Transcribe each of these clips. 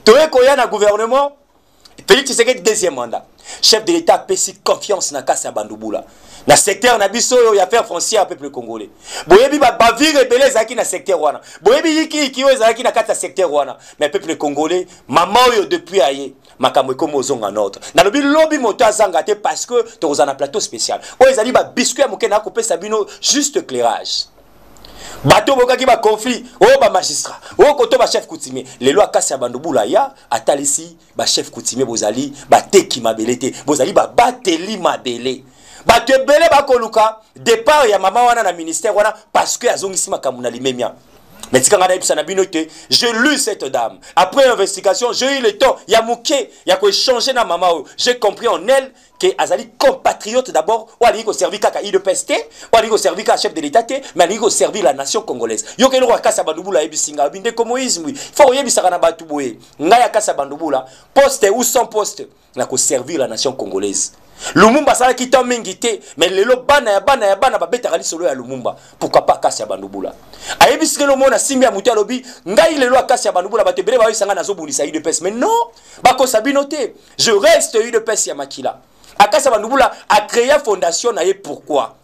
Toye koya na gouvernement, Félix Tshisekedi deuxième mandat. Chef de l'État a payé confiance na Kassa Bandouboula. Na secteur na biso yo ya faire foncière au peuple congolais. Boyebi ba bavire belé zaki na secteur wana. Boyebi yiki yo zaki na kata secteur wana. Mais peuple congolais, maman yo depuis aye, makamwe komo zonga notre. Na lobi lobby moto azanga te parce que to ozana plateau spécial. O ezali ba biscuit ya mokena ko pesa bino juste éclairage. Bato boka ki ba conflit, o ba magistrat, o koto ba chef coutumier. Les lois Kassa Bandouboula ya atalisi ba chef coutumier bozali ba teki mabelete, bozali ba bateli mabele. Bato ebele bakoluka départ ya maman wana na ministère wana parce que azongisi makambu na limemia. Mais si j'ai lu cette dame. Après investigation, j'ai eu le temps. Il y a mouké, il y a quoi changer na maman. J'ai compris en elle que Azali compatriote d'abord. Ou ali ko servi kaka IDPST, ou ali ko servi kaka chef de l'État, mais ali ko servi la nation congolaise. Yo ke lo Kassa Bandouboula ebisinga binde komoïsme. Faut yebisaka na batu boye. Ngaya Kassa Bandouboula, poste ou sans poste, na ko servir la nation congolaise. Lumumba sala kita mengite mais lelo bana ba betaka lisolo ya Lumumba pourquoi pas Kassa Bandouboula ayebisike lo mona simbi ya mutu alobi ngai lelo Kassa Bandouboula batebele ba yisanga nazo bundisa UDPS mais non bako sabinote je reste UDPS ya makila Kassa Bandouboula a créé fondation na ye pourquoi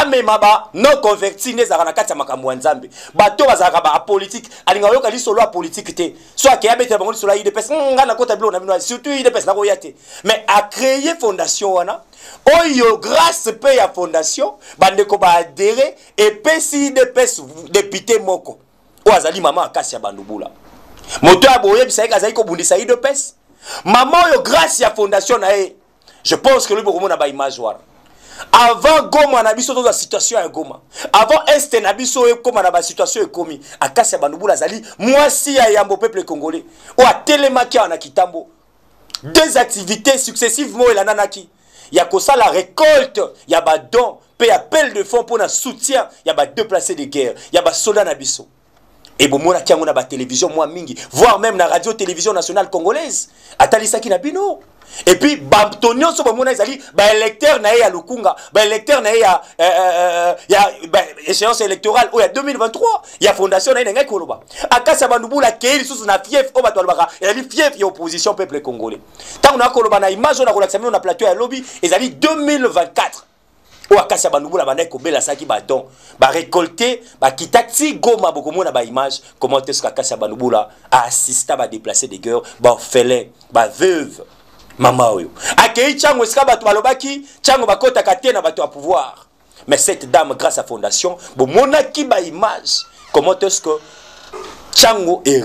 amemaba non converti nezaka na kati ya makambo ya Nzambe bato bazaka ba politique alinga yoka lisolo ya politique te soit ke abete bango lisolo ya UDPS ngana kota bilo na bino surtout UDPS na ko yate mais a créé fondation wana oyo grâce pe ya fondation bande ko ba adhérer et pesi UDPS député moko o azali mama Kassa Bandouboula moto aboye bisaka azali ko bundisa UDPS mama oyo grâce ya fondation na e je pense que lui beaucoup na ba image wana. Avant Goma na biso la situation ya Goma. Avant Est na biso ekoma na ba situation ekomi. Kassa Bandouboula zali mwasi ya yambo peuple congolais. O atelemaki na kitambo. Deux activités successivement et la nanaki. Ya kosa la récolte, ya ba don, pe appel de fonds pour na soutien, ya ba déplacés de guerre, ya ba soldats na biso. Et bon mona kiango na ba télévision moi mingi, voire même la radio télévision nationale congolaise. Atalisaki na bino. Et puis Bamtonio so bomona ezali ba électeur na ya Lukunga, ba électeur na ya échéance électorale o ya 2023, ya fondation na ngai koloba. Kassa Bandouboula ke lisusu na fief o bato balobaka, ezali fief ya opposition peuple congolais. Tant na koloba na image na kolaksamino na plateau ya lobby, ezali 2024. O Kassa Bandouboula bana ko bela saki ba don, ba récolter, ba kitati Goma bokomona ba image, comment est-ce que Kassa Bandouboula a assisté ba déplacer des guerres, ba orphelin, ba veuve. Mama oyo akei chango esika bato balobaki chango bakota katena bato à pouvoir mais cette dame grâce à fondation bon monaki ba image comment est-ce que chango est